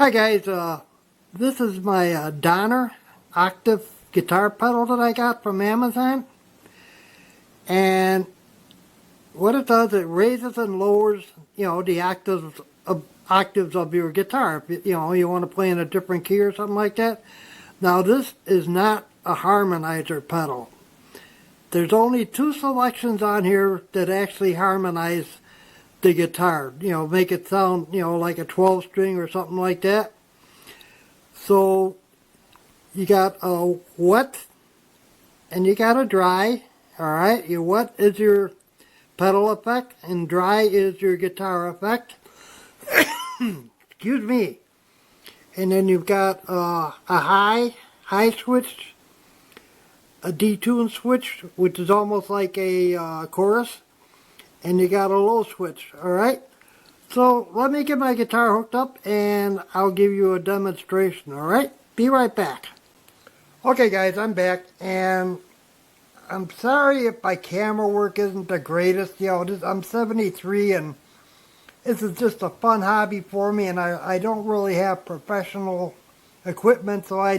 Hi guys, this is my Donner octave guitar pedal that I got from Amazon, and what it does, it raises and lowers, the octaves of your guitar. If you want to play in a different key or something like that. Now this is not a harmonizer pedal. There's only two selections on here that actually harmonize the guitar, make it sound, like a 12 string or something like that. So you got a wet and you got a dry. Alright, your wet is your pedal effect and dry is your guitar effect. Excuse me. And then you've got a high switch, a detune switch, which is almost like a chorus, and you got a low switch. Alright, so let me get my guitar hooked up and I'll give you a demonstration. Alright, be right back. Okay guys, I'm back, and I'm sorry if my camera work isn't the greatest. I'm 73 and this is just a fun hobby for me, and I don't really have professional equipment, so I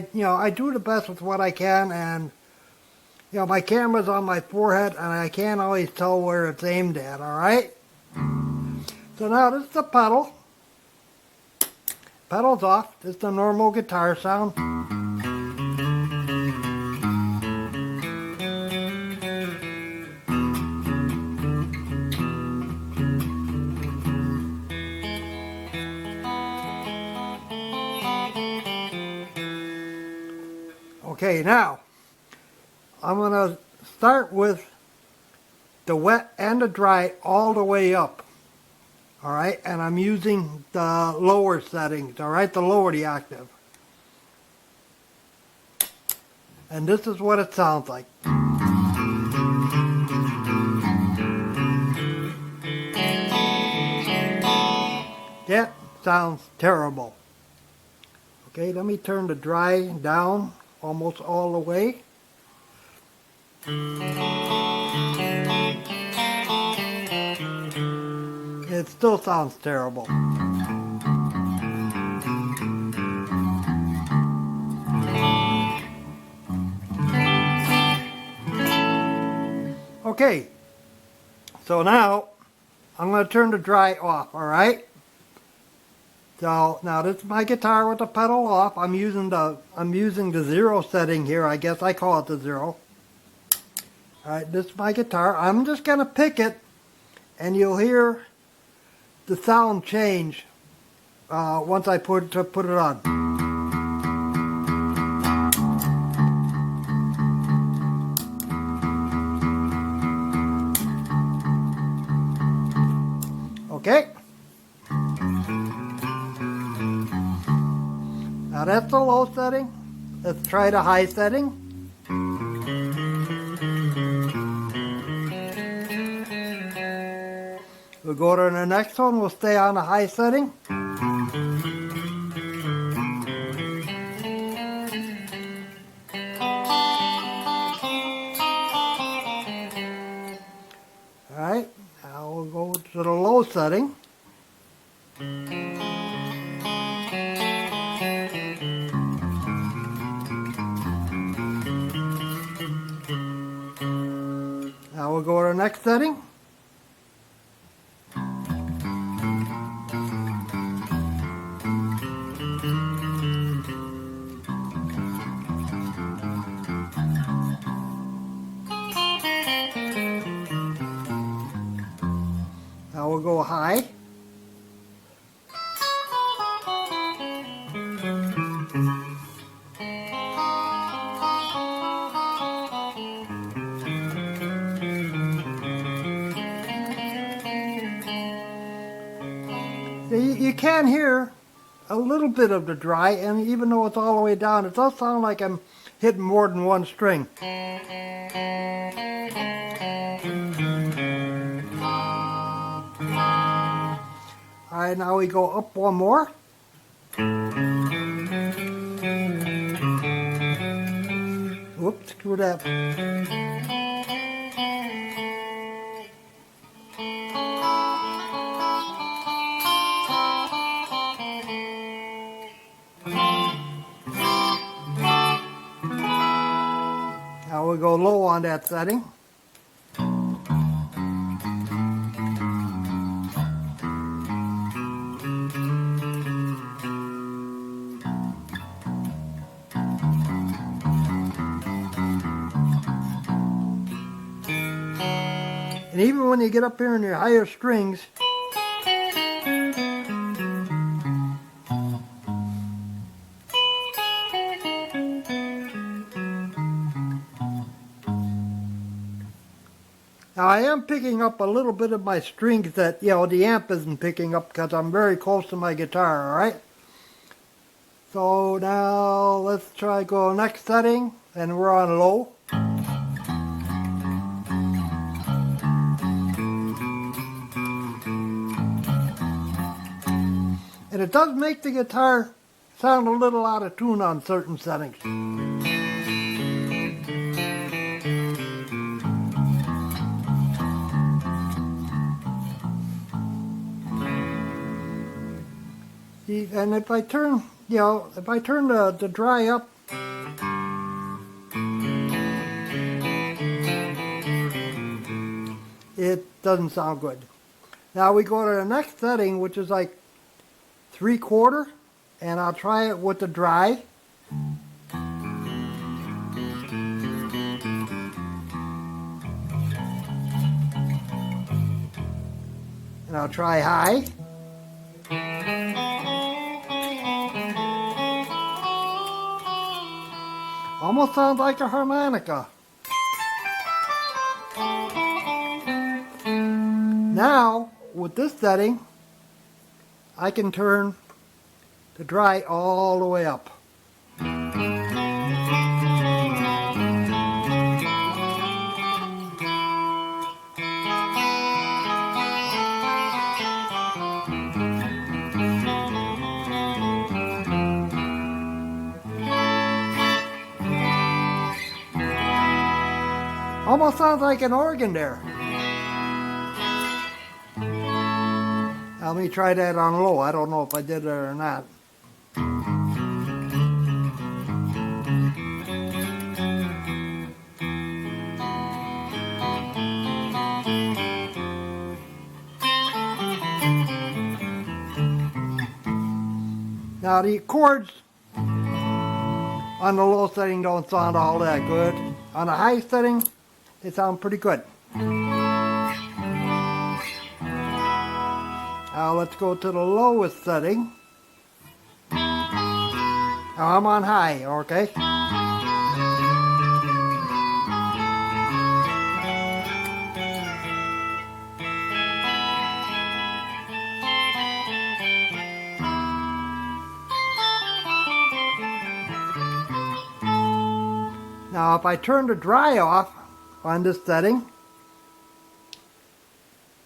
do the best with what I can. And my camera's on my forehead and I can't always tell where it's aimed at. Alright, so now this is the pedal. Pedal's off. This is the normal guitar sound. Okay, now I'm going to start with the wet and the dry all the way up. Alright, and I'm using the lower settings, alright, to lower the octave. And this is what it sounds like. That sounds terrible. Okay, let me turn the dry down almost all the way. It still sounds terrible. Okay, so now I'm going to turn the dry off, alright? So now this is my guitar with the pedal off. I'm using the 0 setting here. I guess I call it the 0. Alright, this is my guitar. I'm just going to pick it and you'll hear the sound change once I put it on. Okay. Now that's the low setting. Let's try the high setting. We'll go to the next one. We'll stay on the high setting. Alright, now we'll go to the low setting. Now we'll go to the next setting. Now we'll go high. You can hear a little bit of the dry, and even though it's all the way down, it does sound like I'm hitting more than one string. Alright, now we go up one more. Whoops, screw that. we go low on that setting. And even when you get up here in your higher strings, now I am picking up a little bit of my strings that, the amp isn't picking up because I'm very close to my guitar, alright? So now let's try go next setting, and we're on low. And it does make the guitar sound a little out of tune on certain settings. See, and if I turn, the dry up, it doesn't sound good. Now we go to the next setting, which is like 3/4, and I'll try it with the dry. And I'll try high. Almost sounds like a harmonica. Now, with this setting, I can turn the dry all the way up. Almost sounds like an organ there. Let me try that on low. I don't know if I did it or not. Now the chords on the low setting don't sound all that good. On the high setting, they sound pretty good. Now let's go to the lowest setting. Now I'm on high, okay? Now if I turn the dry off on this setting,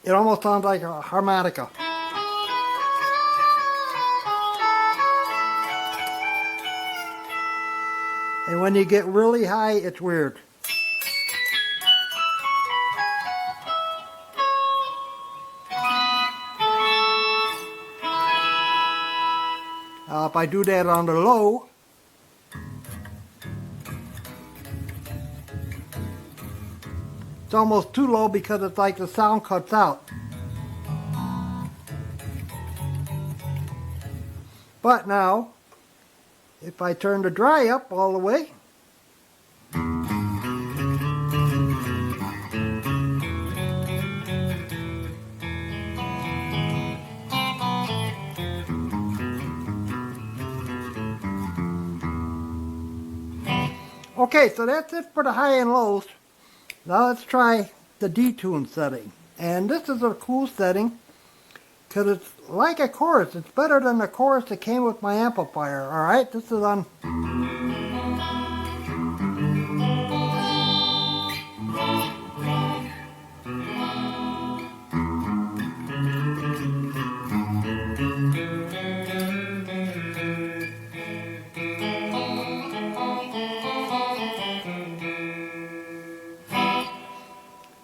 it almost sounds like a harmonica. And when you get really high, it's weird. Now if I do that on the low, it's almost too low because it's like the sound cuts out. But now, if I turn the dry up all the way, okay, so that's it for the high and lows. Now let's try the detune setting. And this is a cool setting because it's like a chorus. It's better than the chorus that came with my amplifier. Alright, this is on...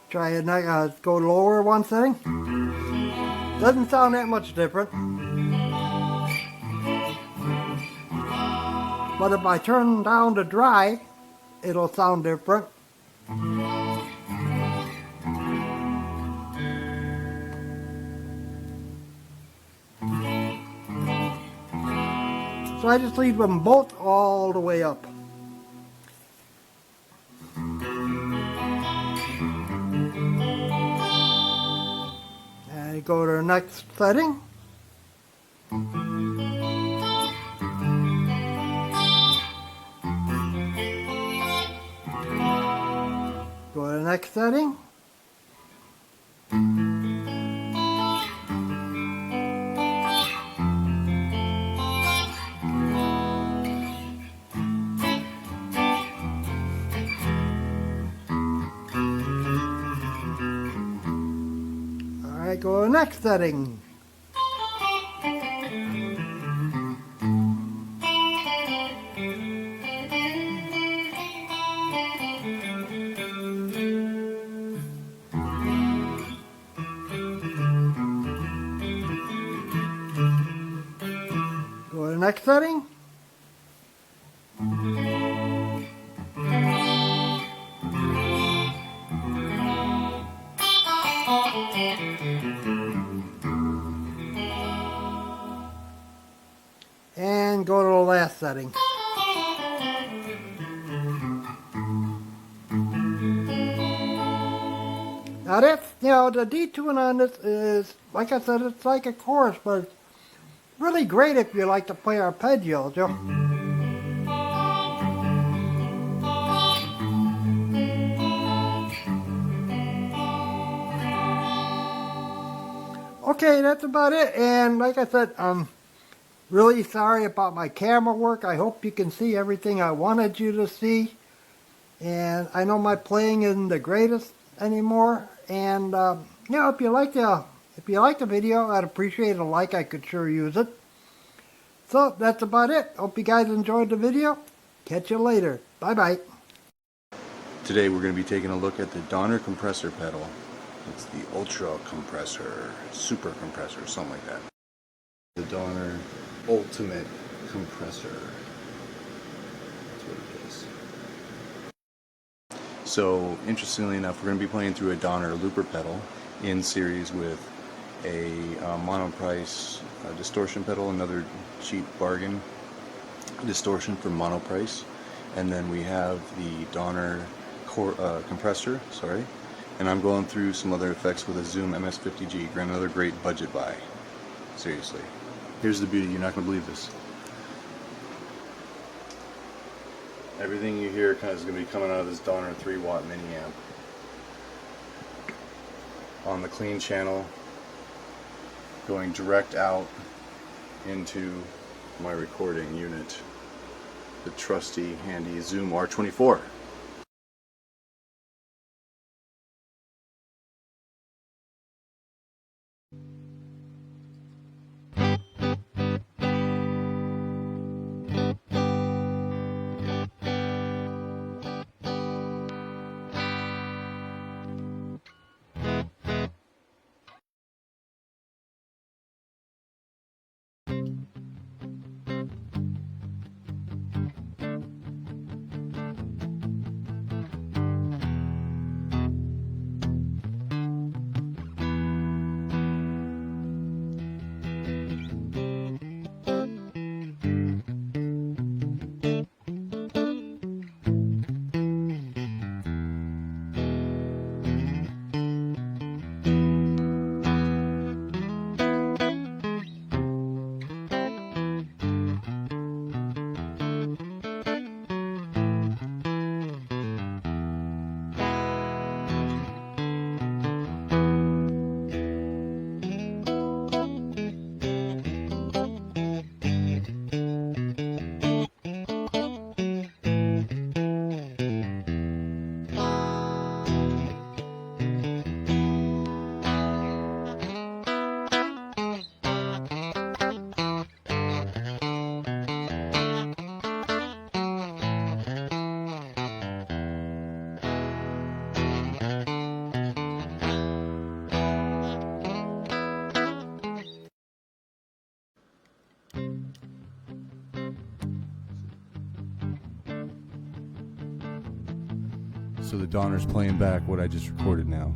Try it, go lower one setting. Doesn't sound that much different. But if I turn down the dry, it'll sound different. So I just leave them both all the way up. And go to the next setting. Go to the next setting. Alright, go to the next setting. Go to the next setting. And go to the last setting. Now that's, the detune on this is, like I said, it's like a chorus, but it's really great if you like to play arpeggios, Okay, that's about it. And like I said, I'm really sorry about my camera work. I hope you can see everything I wanted you to see. And I know my playing isn't the greatest anymore. And if you like the video, I'd appreciate a like. I could sure use it. So that's about it. Hope you guys enjoyed the video. Catch you later. Bye bye. Today we're going to be taking a look at the Donner compressor pedal. It's the Ultra compressor, Super compressor, something like that. The Donner Ultimate compressor. That's what it is. So, interestingly enough, we're going to be playing through a Donner looper pedal in series with a monoprice distortion pedal, another cheap bargain distortion for monoprice, and then we have the Donner compressor, and I'm going through some other effects with a Zoom MS50G, another great budget buy. Seriously. Here's the beauty, you're not going to believe this. Everything you hear is going to be coming out of this Donner 3-watt mini amp. On the clean channel, going direct out into my recording unit, the trusty, handy Zoom R24. So the Donner's playing back what I just recorded now.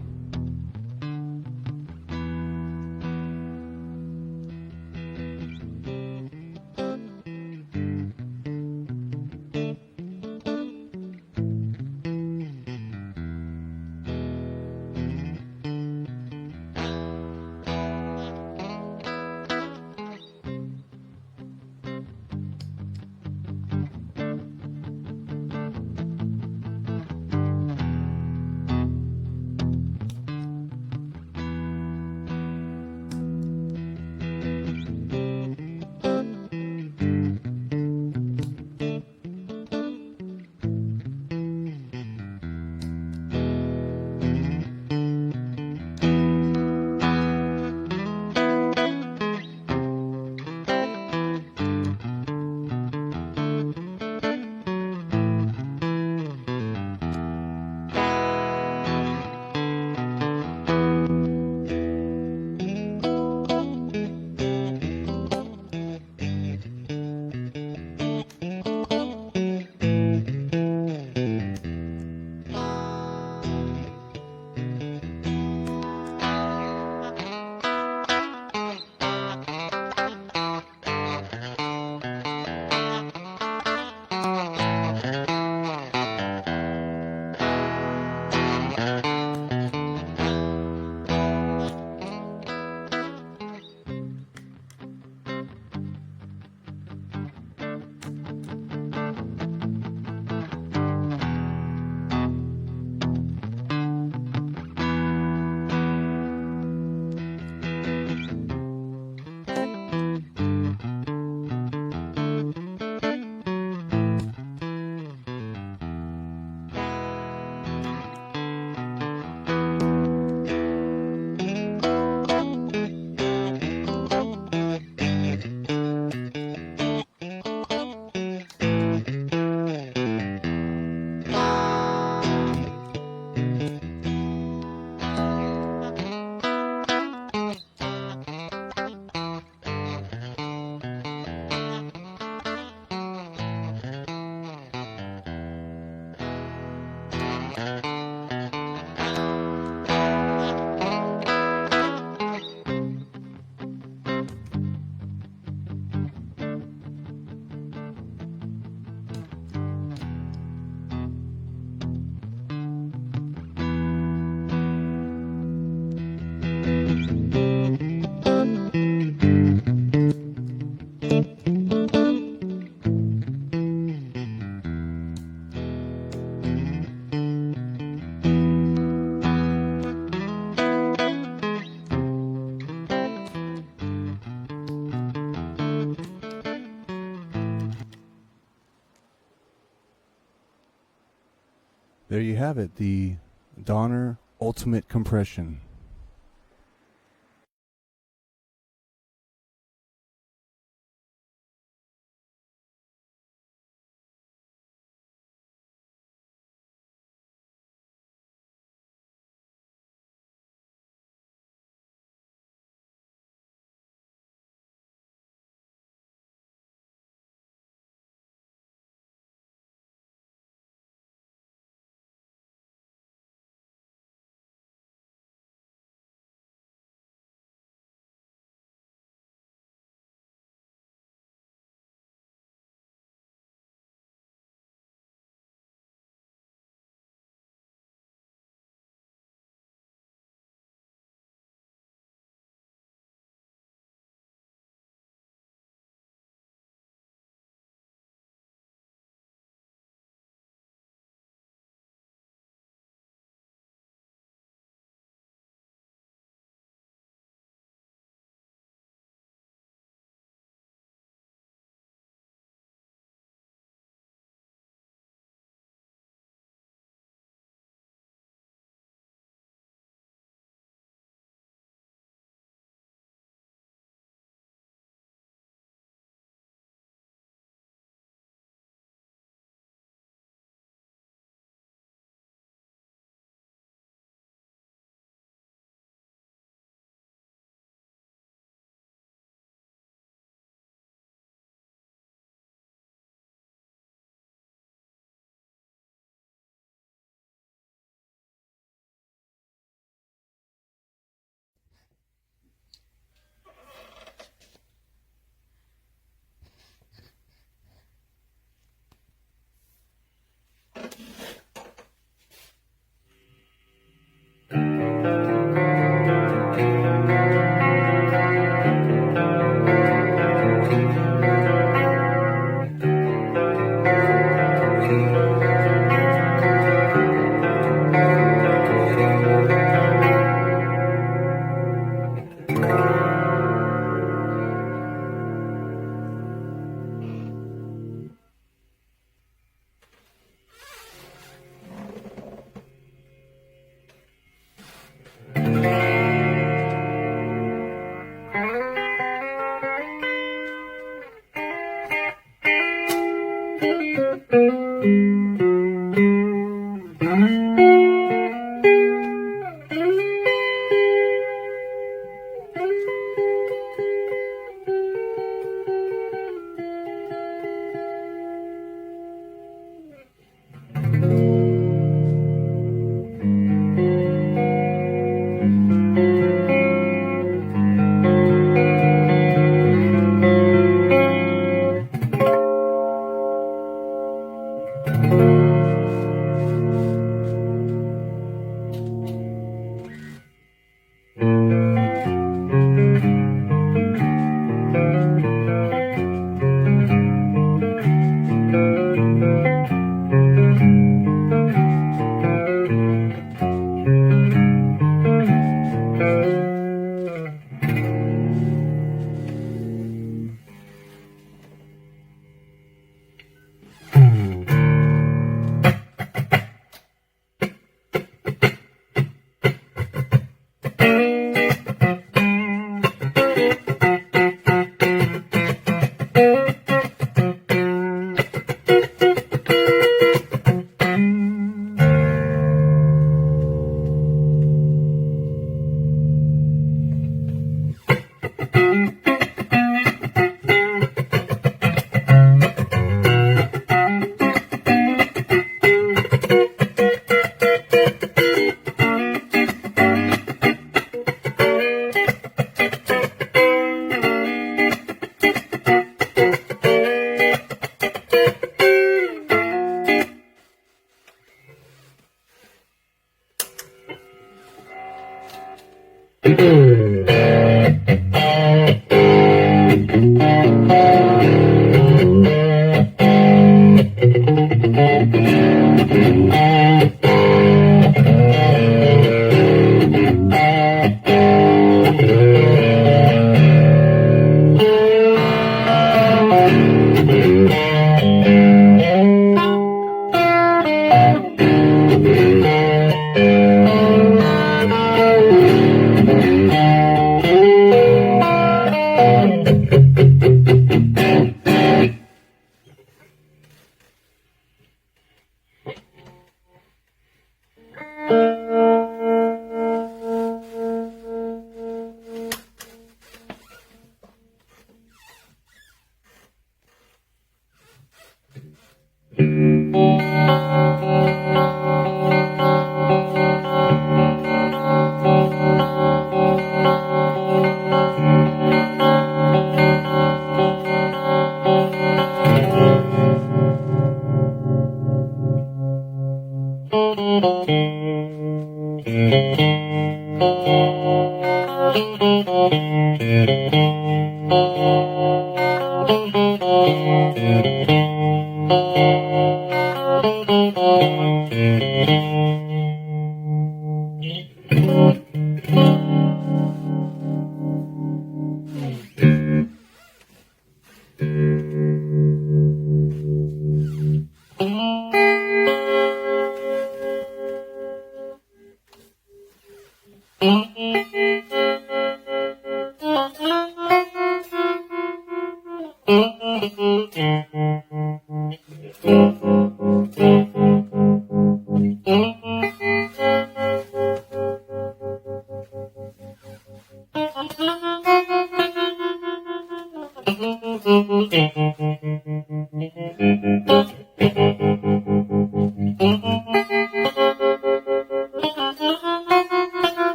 There you have it, the Donner Ultimate Compression.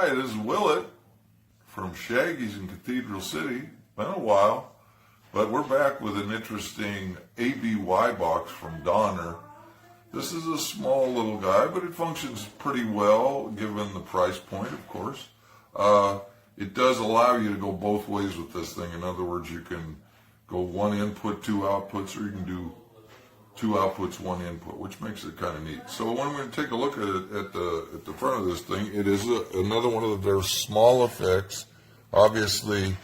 Hi, this is Willett from Shaggy's in Cathedral City. Been a while, but we're back with an interesting ABY box from Donner. This is a small little guy, but it functions pretty well given the price point, of course. It does allow you to go both ways with this thing. In other words, you can go one input, two outputs, or you can do two outputs, one input, which makes it kind of neat. So when we're going to take a look at it at the front of this thing, it is another one of their small effects. Obviously,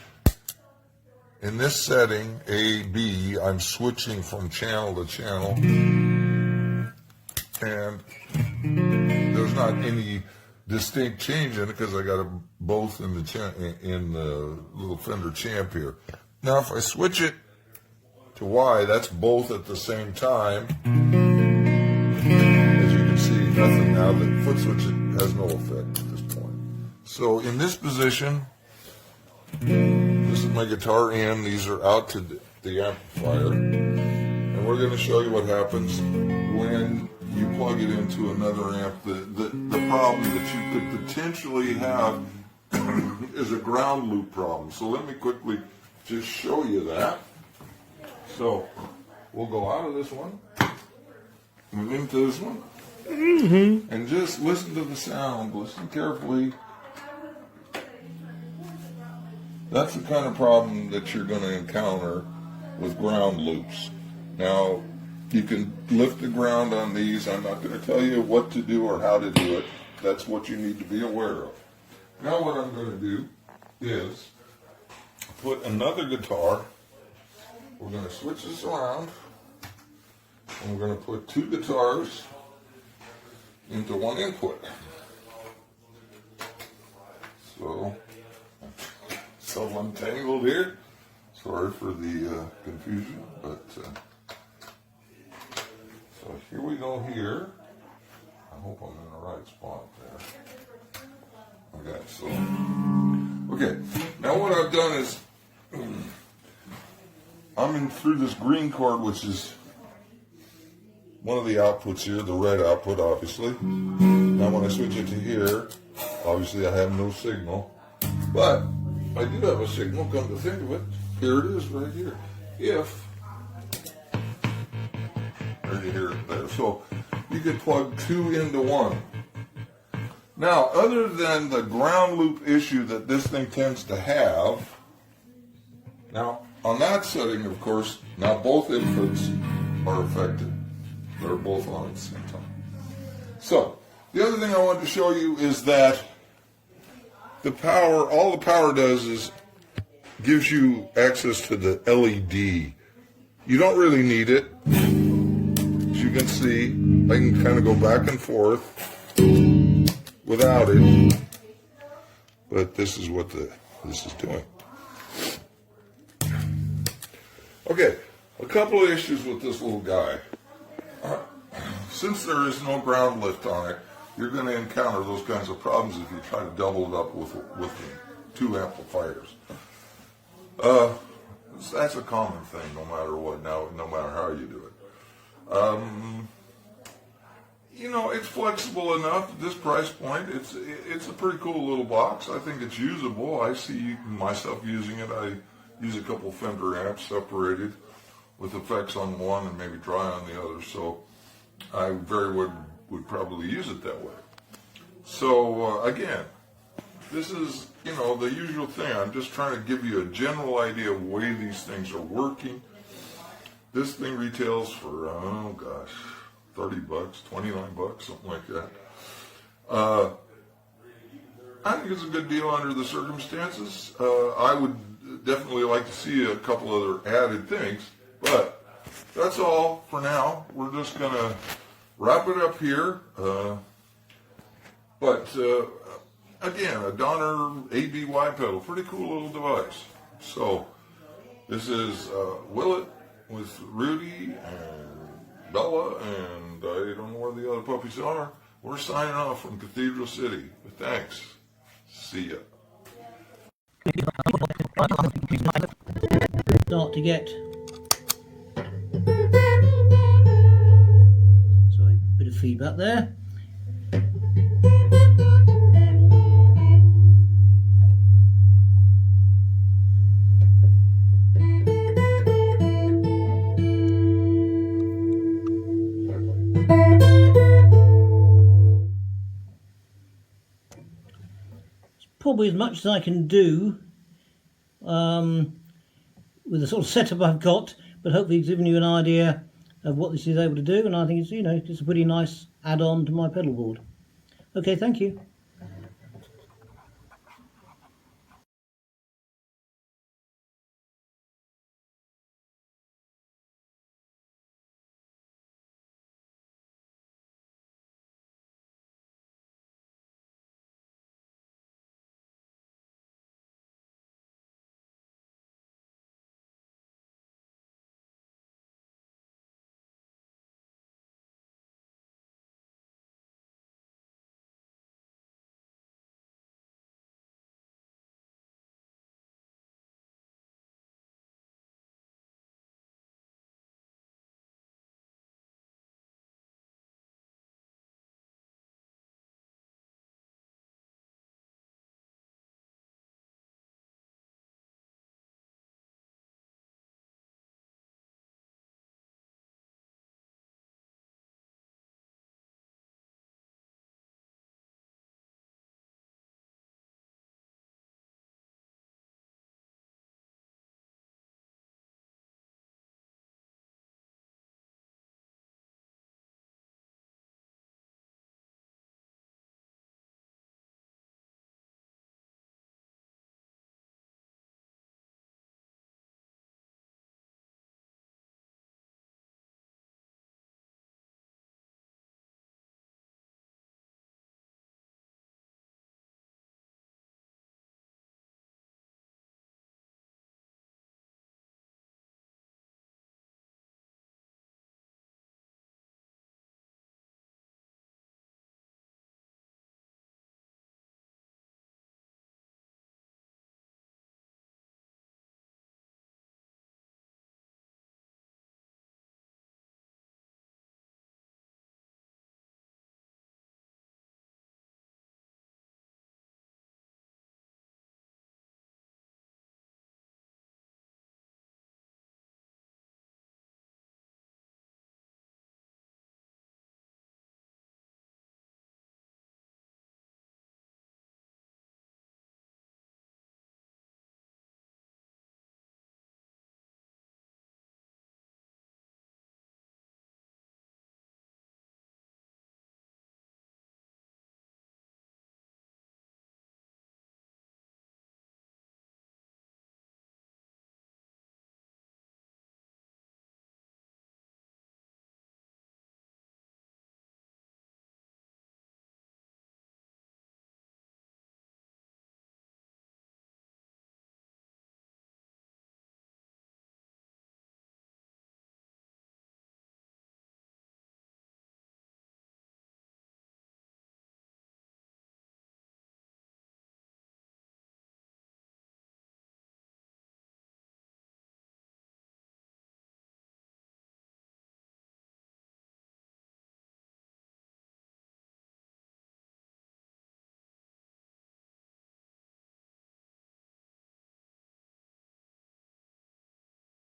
in this setting, A, B, I'm switching from channel to channel, and there's not any distinct change in it because I got them both in the little Fender Champ here. Now, if I switch it to Y, that's both at the same time. As you can see, nothing now. The foot switch has no effect at this point. So in this position, this is my guitar in. These are out to the amplifier. And we're going to show you what happens when you plug it into another amp. The problem that you could potentially have is a ground loop problem. So let me quickly just show you that. So we'll go out of this one, move into this one, and just listen to the sound. Listen carefully. That's the kind of problem that you're going to encounter with ground loops. Now, you can lift the ground on these. I'm not going to tell you what to do or how to do it. That's what you need to be aware of. Now what I'm going to do is put another guitar. We're going to switch this around, and we're going to put two guitars into one input. So, self-untangled here. Sorry for the confusion, but so here we go here. I hope I'm in the right spot there. Okay, so, okay. Now what I've done is, I'm in through this green cord, which is one of the outputs here, the red output, obviously. Now when I switch it to here, obviously I have no signal. But I do have a signal, come to think of it. Here it is, right here. If, there you hear it there. So you could plug two into one. Now, other than the ground loop issue that this thing tends to have, now, on that setting, of course, now both inputs are affected. They're both on at the same time. So, the other thing I wanted to show you is that the power, all the power does is gives you access to the LED. You don't really need it. As you can see, I can kind of go back and forth without it. But this is what this is doing. Okay, a couple of issues with this little guy. Since there is no ground lift on it, you're going to encounter those kinds of problems if you try to double it up with two amplifiers. That's a common thing, no matter what. Now, no matter how you do it. You know, it's flexible enough at this price point. It's a pretty cool little box. I think it's usable. I see myself using it. I use a couple Fender amps separated with effects on one and maybe dry on the other. So I very would probably use it that way. So again, this is, you know, the usual thing. I'm just trying to give you a general idea of the way these things are working. This thing retails for, oh gosh, 30 bucks, 29 bucks, something like that. I think it's a good deal under the circumstances. I would definitely like to see a couple other added things, but that's all for now. We're just going to wrap it up here. Again, a Donner ABY pedal, pretty cool little device. So this is Willett with Rudy and Bella, and I don't know where the other puppies are. We're signing off from Cathedral City. Thanks. See ya. Start to get sorry, a bit of feedback there. probably as much as I can do with the sort of setup I've got, but hopefully it's given you an idea of what this is able to do, and I think it's, you know, it's a pretty nice add-on to my pedal board. Okay, thank you.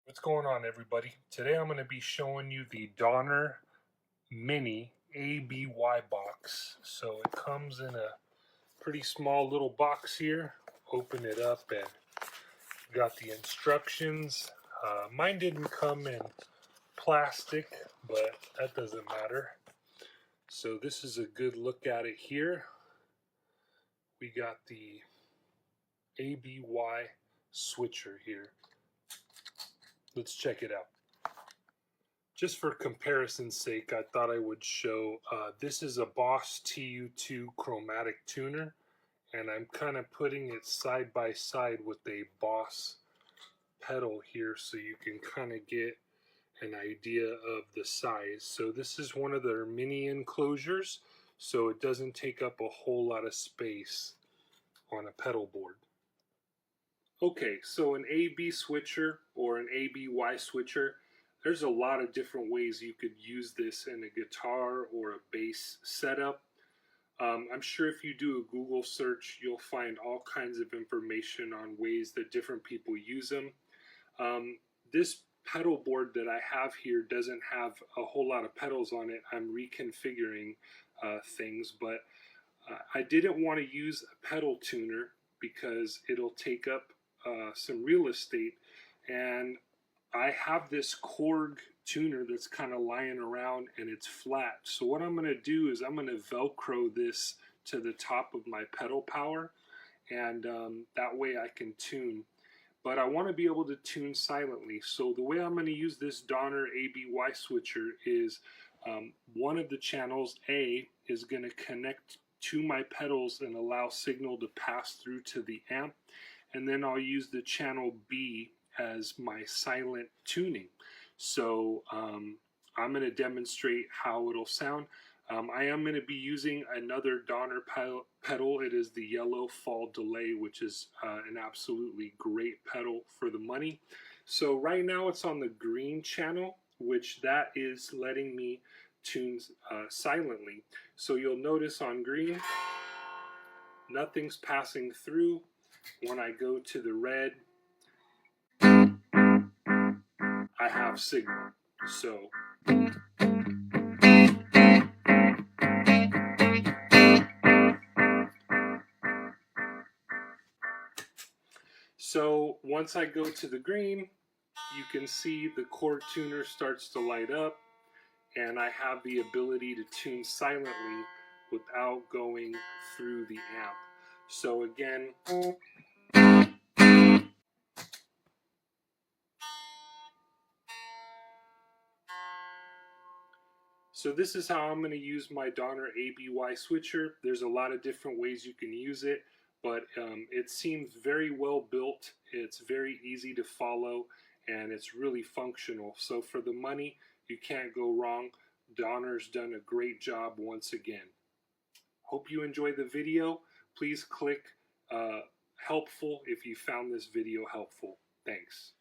What's going on, everybody? Today I'm going to be showing you the Donner Mini ABY box. So it comes in a pretty small little box here. Open it up and got the instructions. Mine didn't come in plastic, but that doesn't matter. So this is a good look at it here. We got the ABY switcher here. Let's check it out. Just for comparison's sake, I thought I would show, this is a Boss TU2 chromatic tuner, and I'm kind of putting it side by side with a Boss pedal here so you can kind of get an idea of the size. So this is one of their mini enclosures, so it doesn't take up a whole lot of space on a pedal board. Okay, so an AB switcher or an ABY switcher, there's a lot of different ways you could use this in a guitar or a bass setup. I'm sure if you do a Google search, you'll find all kinds of information on ways that different people use them. This pedal board that I have here doesn't have a whole lot of pedals on it. I'm reconfiguring things, but I didn't want to use a pedal tuner because it'll take up some real estate. And I have this Korg tuner that's kind of lying around and it's flat. So what I'm going to do is I'm going to Velcro this to the top of my pedal power, and that way I can tune. But I want to be able to tune silently. So the way I'm going to use this Donner ABY switcher is one of the channels, A, is going to connect to my pedals and allow signal to pass through to the amp. And then I'll use the channel B as my silent tuning. So I'm going to demonstrate how it'll sound. I am going to be using another Donner pedal. It is the Yellow Fall Delay, which is an absolutely great pedal for the money. So right now it's on the green channel, which that is letting me tune silently. So you'll notice on green, nothing's passing through. When I go to the red, I have signal. So once I go to the green, you can see the Korg tuner starts to light up, and I have the ability to tune silently without going through the amp. So again, so this is how I'm going to use my Donner ABY switcher. There's a lot of different ways you can use it, but it seems very well built. It's very easy to follow, and it's really functional. So for the money, you can't go wrong. Donner's done a great job once again. Hope you enjoyed the video. Please click helpful if you found this video helpful. Thanks.